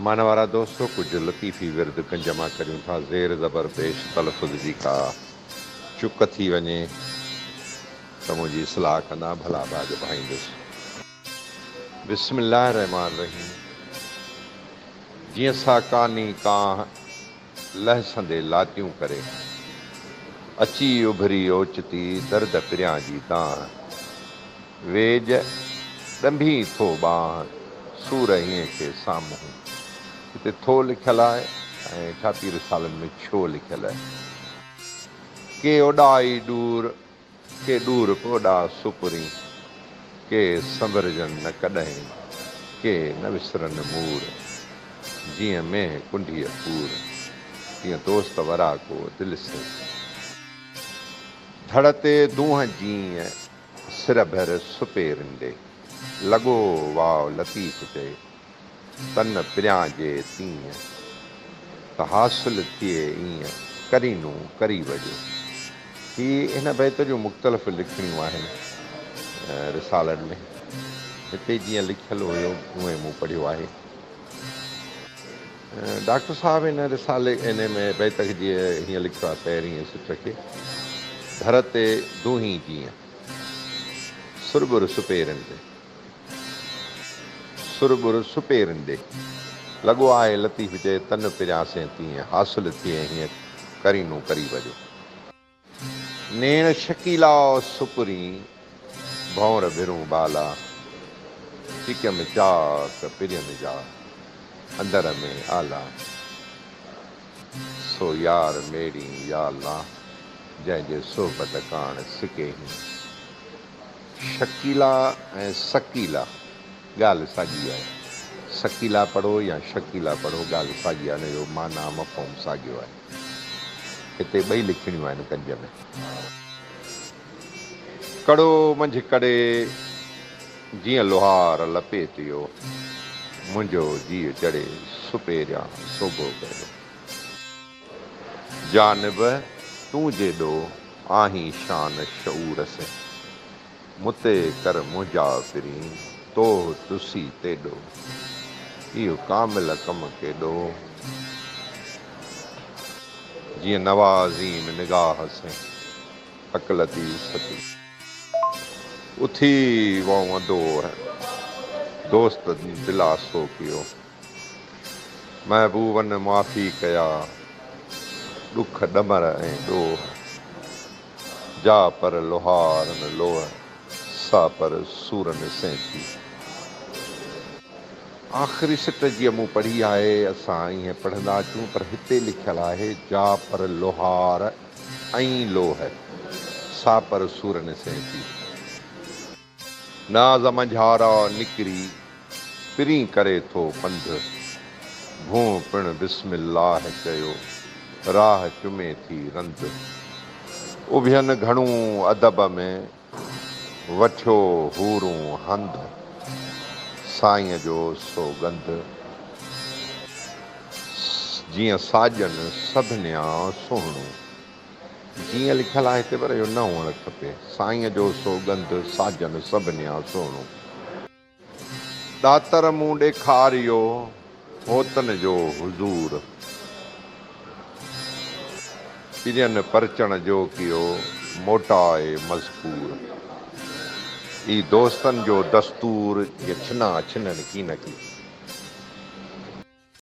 मानवारा दोस्तों, कुछ लतीफ़ी विर्द जमा करूं था। ज़ेर ज़बर पेश तलफ़ुज़ जी का चुक थी वञे त मुंहिंजी इस्लाह कंदा, भला बाग पाईंदुसि। बिस्मिल्लाह रहमान रहीम। जीअं सा कानी कां लहसंदे लातियूं करे, अची उभरी ओचती दर्द पिरियां जी दां, वेज ॾंभी थो ॿांह सूर हीअं खे साम्हूं। हिते थो लिखियलु आहे ऐं छाती रिसालनि में छो लिखियलु आहे। के ओॾाई ॾूर, के ॾूर ओॾा सुपुरी, के संभरजनि न कॾहिं, के न विसरनि मूर। जीअं में कुंडीअ पूर, तीअं दोस्त वरा को दिलि से। धड़ ते दूंहं जीअं सिर भर सुपेरंदे, लॻो वाव लतीफ़ ते तन पिरियां जे तीअं, त हासिल थिए ईअं करीनूं करी वॼो। ही हिन बैत जूं मुख़्तलिफ़ लिखणियूं आहिनि रिसालनि में। हिते जीअं लिखियलु हुयो उहे मूं पढ़ियो आहे। डॉक्टर साहिबु हिन रिसाले इन में बैत जी हीअं लिखियो आहे पहिरीं सुठ खे। धर ते दूहीं जीअं सुरबुर सुपेरंदे, सुरबुर सुपेरंदे, लॻो आहे लतीफ़ जे तन पिरियासें तीअं, हासिल थिए हीअं करीनूं करी वॼो। नेण शकीला सुपुरी, भौर भिरूं बाला, चिकम चाक पिरियन जा अंदर में आला। सो यार मेड़ी या अल्लाह, जंहिंजे सोबत काण सिके ही। शकीला ऐं सकीला ॻाल्हि साॻी आहे। सकीला पढ़ो या शकीला पढ़ो, ॻाल्हि साॻी आहे, हिन जो माना मफ़हूम साॻियो आहे। हिते ॿई लिखणियूं आहिनि कंज में। कड़ो मंझि करे जीअं लोहार लपेटियो, मुंहिंजो जीउ चढ़े सुपेरियां सोभो कयो। जानिब तूं जेॾो आहीं शान शऊर से, मुते कर मुंहिंजा फिरी तो तुसी तेॾो, इहो कामिल कमु केॾो। जीअं नवाज़ीन निगाह से अकलती सती, उथी वंदो दोस्त दिलासो पियो। महबूबन माफ़ी कया ॾुख ॾमर ऐं ॾोह, जा पर लोहारन लोह, सा पर सूरन सैंती। आख़िरी सिट जीअं मूं पढ़ी आहे, असां ईअं पढ़ंदा अचूं, पर हिते लिखियलु आहे जा पर लोहार ऐं लोह, सा पर सूरन सैंती। नाज़ मंझारा निकिरी पिरी करे थो पंधु, भूं पिण बिस्मिल्लाह चयो, राह चुमे थी रंध। उभियनि घणूं अदब में, वठियो हूरूं हंध, साईं जो सौगंध। जीअं साॼन सभिनियां सुहिणो, जीअं लिखियलु आहे हिते, पर इहो न हुअणु खपे। साईं जो सौगंध, साॼन सभिनियां सुहिणो। ॾातर मूं ॾेखारियो होतन जो हुज़ूर, पिरियन परचण जो कियो मोटाए मज़कूर। ई दोस्तनि जो दस्तूर, ये छिना छिननि की न की।